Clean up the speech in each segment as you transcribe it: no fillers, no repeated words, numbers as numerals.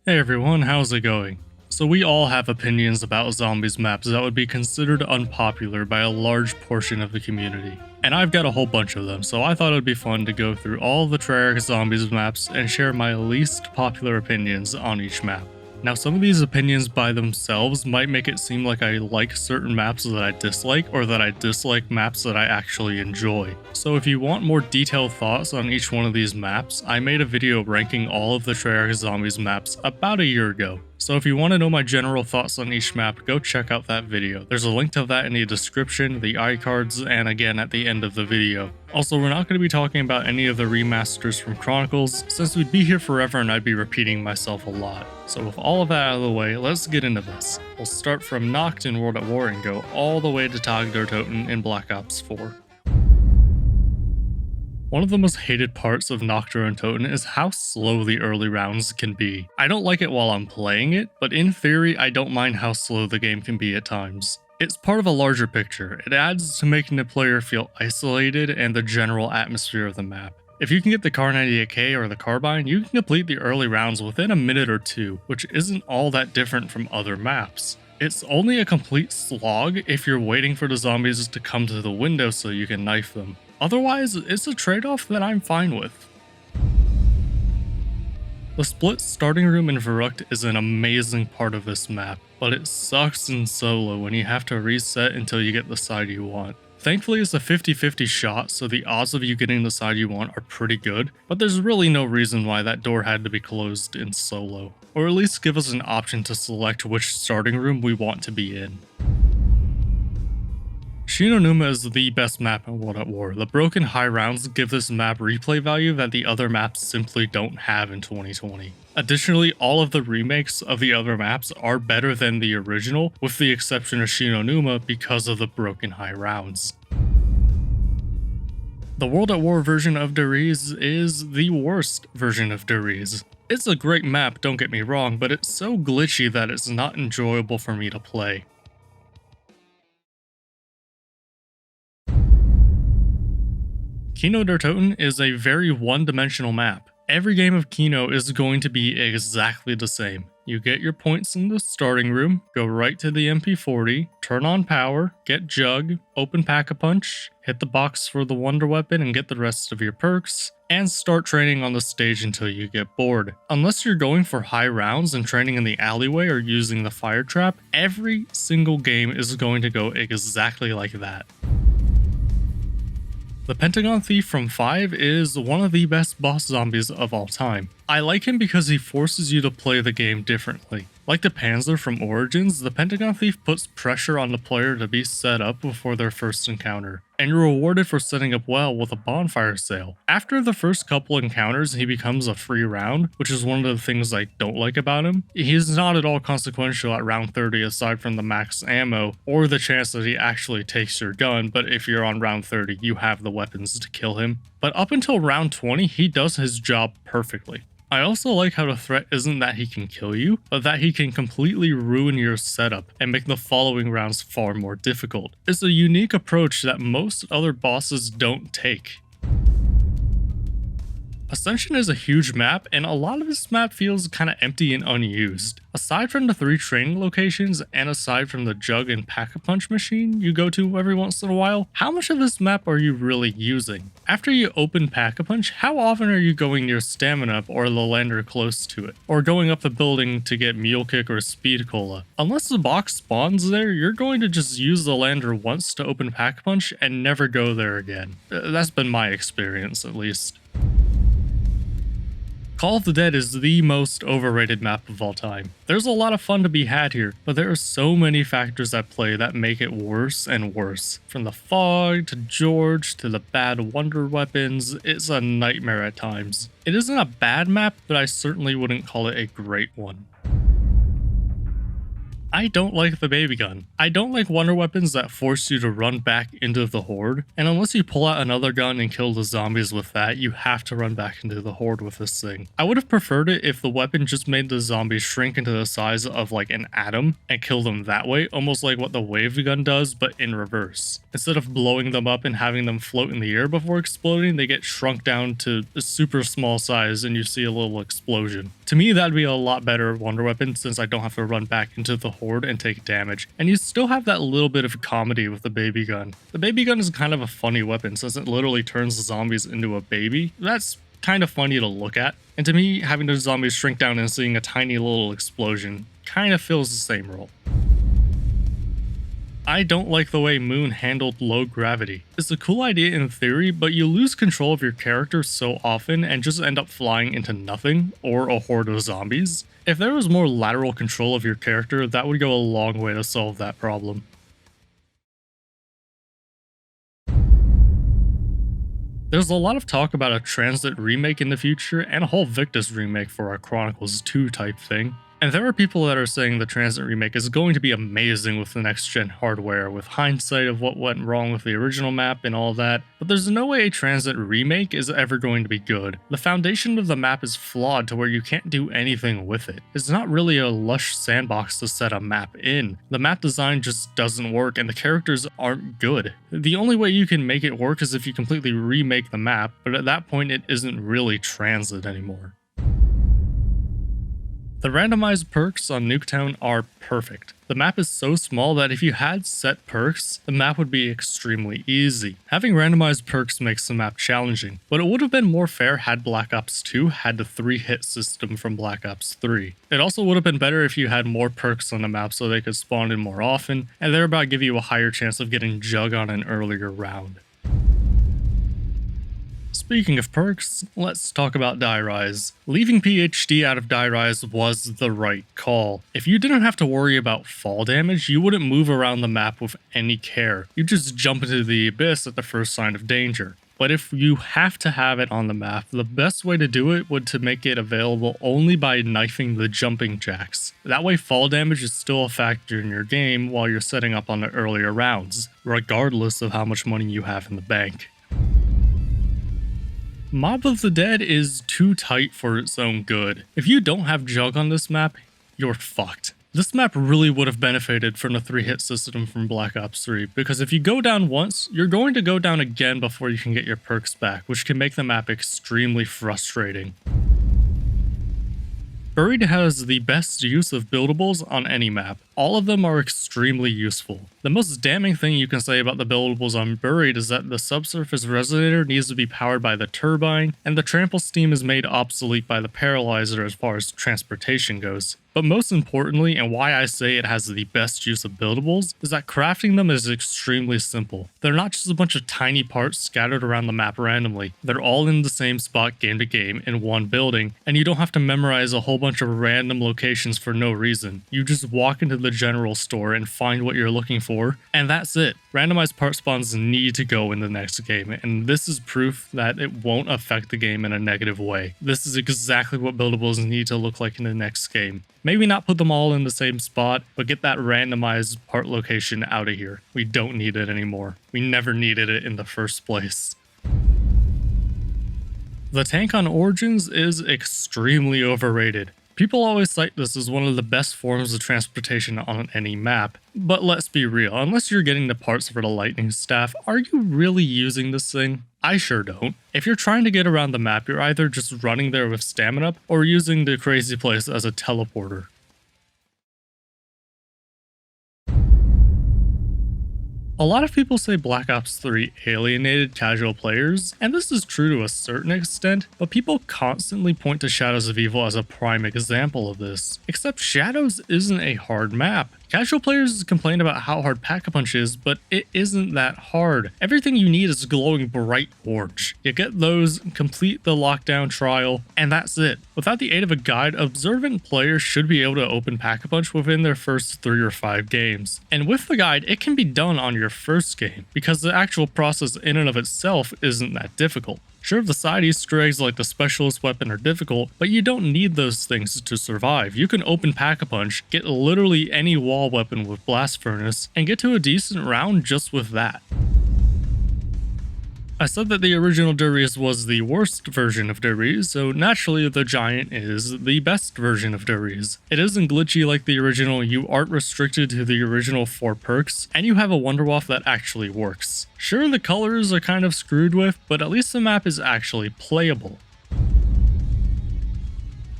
Hey everyone, how's it going? So we all have opinions about zombies maps that would be considered unpopular by a large portion of the community. And I've got a whole bunch of them, so I thought it would be fun to go through all the Treyarch zombies maps and share my least popular opinions on each map. Now some of these opinions by themselves might make it seem like I like certain maps that I dislike, or that I dislike maps that I actually enjoy. So if you want more detailed thoughts on each one of these maps, I made a video ranking all of the Treyarch Zombies maps about a year ago. So if you want to know my general thoughts on each map, go check out that video. There's a link to that in the description, the iCards, and again at the end of the video. Also, we're not going to be talking about any of the remasters from Chronicles, since we'd be here forever and I'd be repeating myself a lot. So with all of that out of the way, let's get into this. We'll start from Nacht in World at War and go all the way to Toten in Black Ops 4. One of the most hated parts of Nacht and Toten is how slow the early rounds can be. I don't like it while I'm playing it, but in theory I don't mind how slow the game can be at times. It's part of a larger picture. It adds to making the player feel isolated and the general atmosphere of the map. If you can get the Kar 98K or the Carbine, you can complete the early rounds within a minute or two, which isn't all that different from other maps. It's only a complete slog if you're waiting for the zombies to come to the window so you can knife them. Otherwise, it's a trade-off that I'm fine with. The split starting room in Verruckt is an amazing part of this map, but it sucks in solo when you have to reset until you get the side you want. Thankfully it's a 50-50 shot, so the odds of you getting the side you want are pretty good, but there's really no reason why that door had to be closed in solo. Or at least give us an option to select which starting room we want to be in. Numa is the best map in World at War. The broken high rounds give this map replay value that the other maps simply don't have in 2020. Additionally, all of the remakes of the other maps are better than the original, with the exception of Numa because of the broken high rounds. The World at War version of Riese is the worst version of Riese. It's a great map, don't get me wrong, but it's so glitchy that it's not enjoyable for me to play. Kino Toten is a very one-dimensional map. Every game of Kino is going to be exactly the same. You get your points in the starting room, go right to the MP40, turn on power, get Jug, open Pack-a-Punch, hit the box for the Wonder Weapon and get the rest of your perks, and start training on the stage until you get bored. Unless you're going for high rounds and training in the alleyway or using the fire trap, every single game is going to go exactly like that. The Pentagon Thief from 5 is one of the best boss zombies of all time. I like him because he forces you to play the game differently. Like the Panzer from Origins, the Pentagon Thief puts pressure on the player to be set up before their first encounter, and you're rewarded for setting up well with a bonfire sale. After the first couple encounters, he becomes a free round, which is one of the things I don't like about him. He's not at all consequential at round 30 aside from the max ammo, or the chance that he actually takes your gun, but if you're on round 30, you have the weapons to kill him. But up until round 20, he does his job perfectly. I also like how the threat isn't that he can kill you, but that he can completely ruin your setup and make the following rounds far more difficult. It's a unique approach that most other bosses don't take. Ascension is a huge map, and a lot of this map feels kinda empty and unused. Aside from the 3 training locations, and aside from the Jug and Pack-a-Punch machine you go to every once in a while, how much of this map are you really using? After you open Pack-a-Punch, how often are you going near Stamina Up or the lander close to it? Or going up the building to get Mule Kick or Speed Cola? Unless the box spawns there, you're going to just use the lander once to open Pack-a-Punch and never go there again. That's been my experience, at least. Call of the Dead is the most overrated map of all time. There's a lot of fun to be had here, but there are so many factors at play that make it worse and worse. From the fog, to George, to the bad wonder weapons, it's a nightmare at times. It isn't a bad map, but I certainly wouldn't call it a great one. I don't like the baby gun. I don't like wonder weapons that force you to run back into the horde, and unless you pull out another gun and kill the zombies with that, you have to run back into the horde with this thing. I would have preferred it if the weapon just made the zombies shrink into the size of like an atom and kill them that way, almost like what the wave gun does, but in reverse. Instead of blowing them up and having them float in the air before exploding, they get shrunk down to a super small size and you see a little explosion. To me, that'd be a lot better wonder weapon since I don't have to run back into the horde and take damage. And you still have that little bit of comedy with the baby gun. The baby gun is kind of a funny weapon since it literally turns the zombies into a baby. That's kind of funny to look at. And to me, having the zombies shrink down and seeing a tiny little explosion kind of fills the same role. I don't like the way Moon handled low gravity. It's a cool idea in theory, but you lose control of your character so often and just end up flying into nothing or a horde of zombies. If there was more lateral control of your character, that would go a long way to solve that problem. There's a lot of talk about a Tranzit remake in the future and a whole Victus remake for a Chronicles 2 type thing. And there are people that are saying the Tranzit remake is going to be amazing with the next gen hardware, with hindsight of what went wrong with the original map and all that, but there's no way a Tranzit remake is ever going to be good. The foundation of the map is flawed to where you can't do anything with it. It's not really a lush sandbox to set a map in. The map design just doesn't work and the characters aren't good. The only way you can make it work is if you completely remake the map, but at that point it isn't really Tranzit anymore. The randomized perks on Nuketown are perfect. The map is so small that if you had set perks, the map would be extremely easy. Having randomized perks makes the map challenging, but it would have been more fair had Black Ops 2 had the 3-hit system from Black Ops 3. It also would have been better if you had more perks on the map so they could spawn in more often, and thereby give you a higher chance of getting Jug on an earlier round. Speaking of perks, let's talk about Die Rise. Leaving PhD out of Die Rise was the right call. If you didn't have to worry about fall damage, you wouldn't move around the map with any care. You just jump into the abyss at the first sign of danger. But if you have to have it on the map, the best way to do it would to make it available only by knifing the jumping jacks. That way fall damage is still a factor in your game while you're setting up on the earlier rounds, regardless of how much money you have in the bank. Mob of the Dead is too tight for its own good. If you don't have Jug on this map, you're fucked. This map really would have benefited from the 3-hit system from Black Ops 3, because if you go down once, you're going to go down again before you can get your perks back, which can make the map extremely frustrating. Buried has the best use of buildables on any map. All of them are extremely useful. The most damning thing you can say about the buildables on Buried is that the subsurface resonator needs to be powered by the turbine, and the trample steam is made obsolete by the paralyzer as far as transportation goes. But most importantly, and why I say it has the best use of buildables, is that crafting them is extremely simple. They're not just a bunch of tiny parts scattered around the map randomly. They're all in the same spot game to game in one building, and you don't have to memorize a whole bunch of random locations for no reason. You just walk into the general store and find what you're looking for, and that's it. Randomized part spawns need to go in the next game, and this is proof that it won't affect the game in a negative way. This is exactly what buildables need to look like in the next game. Maybe not put them all in the same spot, but get that randomized part location out of here. We don't need it anymore. We never needed it in the first place. The tank on Origins is extremely overrated. People always cite this as one of the best forms of transportation on any map, but let's be real, unless you're getting the parts for the lightning staff, are you really using this thing? I sure don't. If you're trying to get around the map, you're either just running there with stamina or using the crazy place as a teleporter. A lot of people say Black Ops 3 alienated casual players, and this is true to a certain extent, but people constantly point to Shadows of Evil as a prime example of this. Except Shadows isn't a hard map. Casual players complain about how hard Pack-a-Punch is, but it isn't that hard. Everything you need is glowing bright orange. You get those, complete the lockdown trial, and that's it. Without the aid of a guide, observant players should be able to open Pack-a-Punch within their first 3 or 5 games. And with the guide, it can be done on your first game, because the actual process in and of itself isn't that difficult. Sure, the side Easter eggs like the specialist weapon are difficult, but you don't need those things to survive. You can open Pack-a-Punch, get literally any wall small weapon with Blast Furnace and get to a decent round just with that. I said that the original Darius was the worst version of Darius, so naturally the Giant is the best version of Darius. It isn't glitchy like the original, you aren't restricted to the original 4 perks, and you have a Wonderwaff that actually works. Sure, the colors are kind of screwed with, but at least the map is actually playable.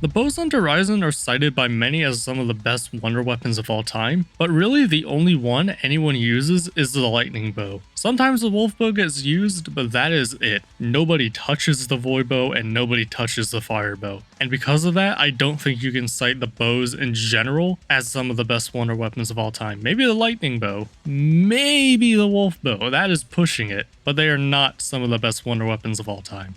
The bows on Horizon are cited by many as some of the best wonder weapons of all time, but really the only one anyone uses is the lightning bow. Sometimes the wolf bow gets used, but that is it. Nobody touches the void bow and nobody touches the fire bow. And because of that, I don't think you can cite the bows in general as some of the best wonder weapons of all time. Maybe the lightning bow, maybe the wolf bow, that is pushing it, but they are not some of the best wonder weapons of all time.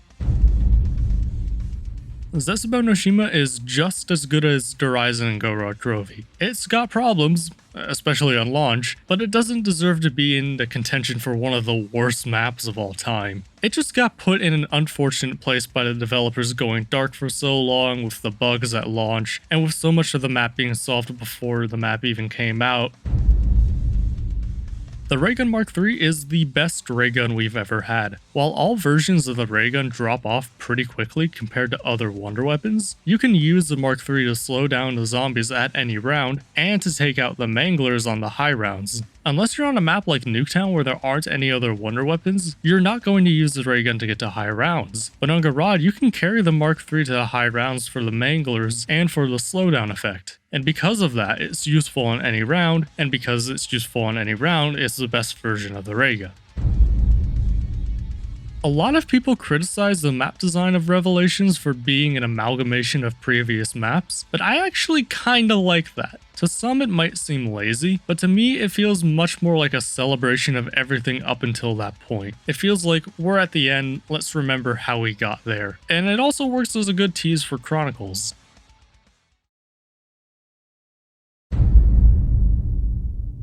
Zetsubou no Shima is just as good as Horizon and Gorod Trophy. It's got problems, especially on launch, but it doesn't deserve to be in the contention for one of the worst maps of all time. It just got put in an unfortunate place by the developers going dark for so long with the bugs at launch, and with so much of the map being solved before the map even came out. The Raygun Mark III is the best raygun we've ever had. While all versions of the raygun drop off pretty quickly compared to other wonder weapons, you can use the Mark III to slow down the zombies at any round and to take out the manglers on the high rounds. Unless you're on a map like Nuketown where there aren't any other wonder weapons, you're not going to use the raygun to get to high rounds. But on Gorod, you can carry the Mark III to the high rounds for the manglers and for the slowdown effect. And because of that, it's useful on any round, and because it's useful on any round, it's the best version of the raygun. A lot of people criticize the map design of Revelations for being an amalgamation of previous maps, but I actually kinda like that. To some it might seem lazy, but to me it feels much more like a celebration of everything up until that point. It feels like we're at the end, let's remember how we got there. And it also works as a good tease for Chronicles.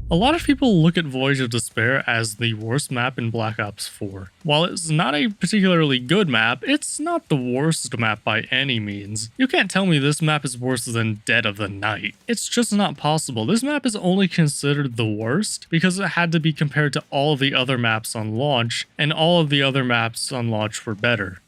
A lot of people look at Voyage of Despair as the worst map in Black Ops 4. While it's not a particularly good map, it's not the worst map by any means. You can't tell me this map is worse than Dead of the Night. It's just not possible. This map is only considered the worst because it had to be compared to all of the other maps on launch, and all of the other maps on launch were better.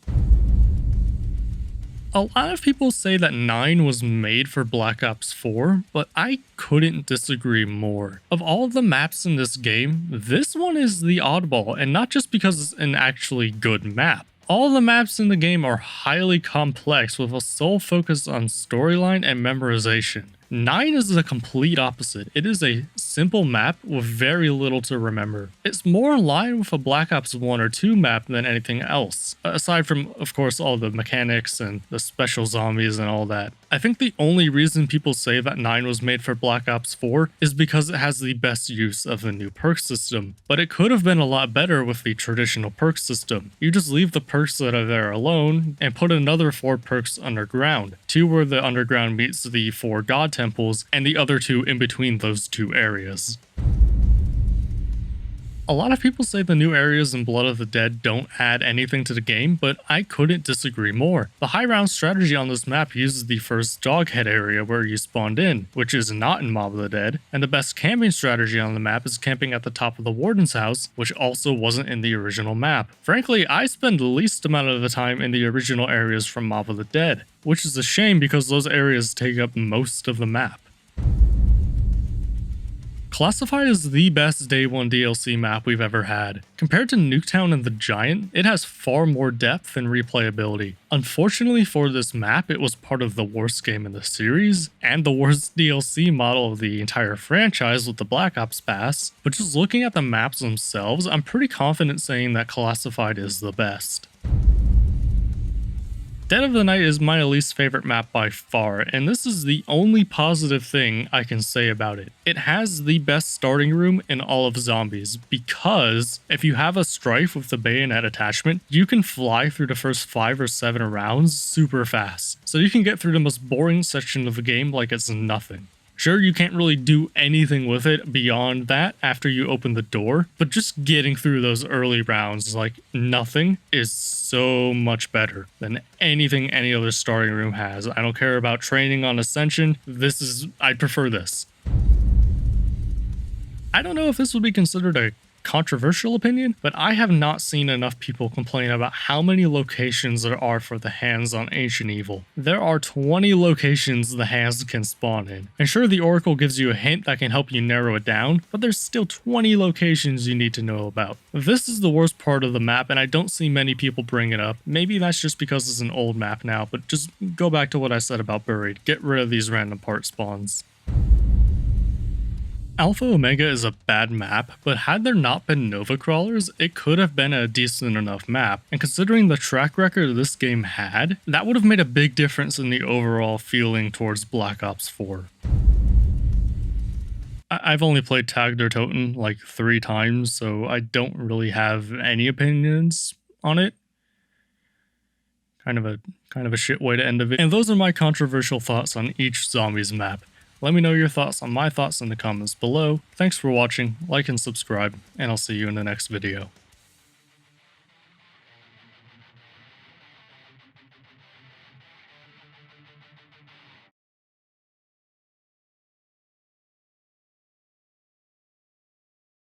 A lot of people say that 9 was made for Black Ops 4, but I couldn't disagree more. Of all of the maps in this game, this one is the oddball, and not just because it's an actually good map. All the maps in the game are highly complex with a sole focus on storyline and memorization. 9 is the complete opposite. It is a simple map with very little to remember. It's more in line with a Black Ops 1 or 2 map than anything else, aside from, of course, all the mechanics and the special zombies and all that. I think the only reason people say that 9 was made for Black Ops 4 is because it has the best use of the new perk system, but it could have been a lot better with the traditional perk system. You just leave the perks that are there alone and put another 4 perks underground, 2 where the underground meets the 4 god temples and the other 2 in between those 2 areas. A lot of people say the new areas in Blood of the Dead don't add anything to the game, but I couldn't disagree more. The high round strategy on this map uses the first Doghead area where you spawned in, which is not in Mob of the Dead, and the best camping strategy on the map is camping at the top of the Warden's house, which also wasn't in the original map. Frankly, I spend the least amount of the time in the original areas from Mob of the Dead, which is a shame because those areas take up most of the map. Classified is the best Day 1 DLC map we've ever had. Compared to Nuketown and the Giant, it has far more depth and replayability. Unfortunately for this map, it was part of the worst game in the series, and the worst DLC model of the entire franchise with the Black Ops Pass, but just looking at the maps themselves, I'm pretty confident saying that Classified is the best. Dead of the Night is my least favorite map by far, and this is the only positive thing I can say about it. It has the best starting room in all of Zombies, because if you have a Strife with the bayonet attachment, you can fly through the first 5 or 7 rounds super fast, so you can get through the most boring section of the game like it's nothing. Sure, you can't really do anything with it beyond that after you open the door, but just getting through those early rounds like nothing is so much better than anything any other starting room has. I don't care about training on Ascension, I prefer this. I don't know if this would be considered a controversial opinion, but I have not seen enough people complain about how many locations there are for the hands on Ancient Evil. There are 20 locations the hands can spawn in. And sure, the Oracle gives you a hint that can help you narrow it down, but there's still 20 locations you need to know about. This is the worst part of the map, and I don't see many people bring it up. Maybe that's just because it's an old map now, but just go back to what I said about Buried. Get rid of these random part spawns. Alpha Omega is a bad map, but had there not been Nova Crawlers, it could have been a decent enough map, and considering the track record this game had, that would have made a big difference in the overall feeling towards Black Ops 4. I've only played Tagged or Toten like 3 times, so I don't really have any opinions on it. Kind of a shit way to end of it. And those are my controversial thoughts on each Zombies map. Let me know your thoughts on my thoughts in the comments below. Thanks for watching, like and subscribe, and I'll see you in the next video.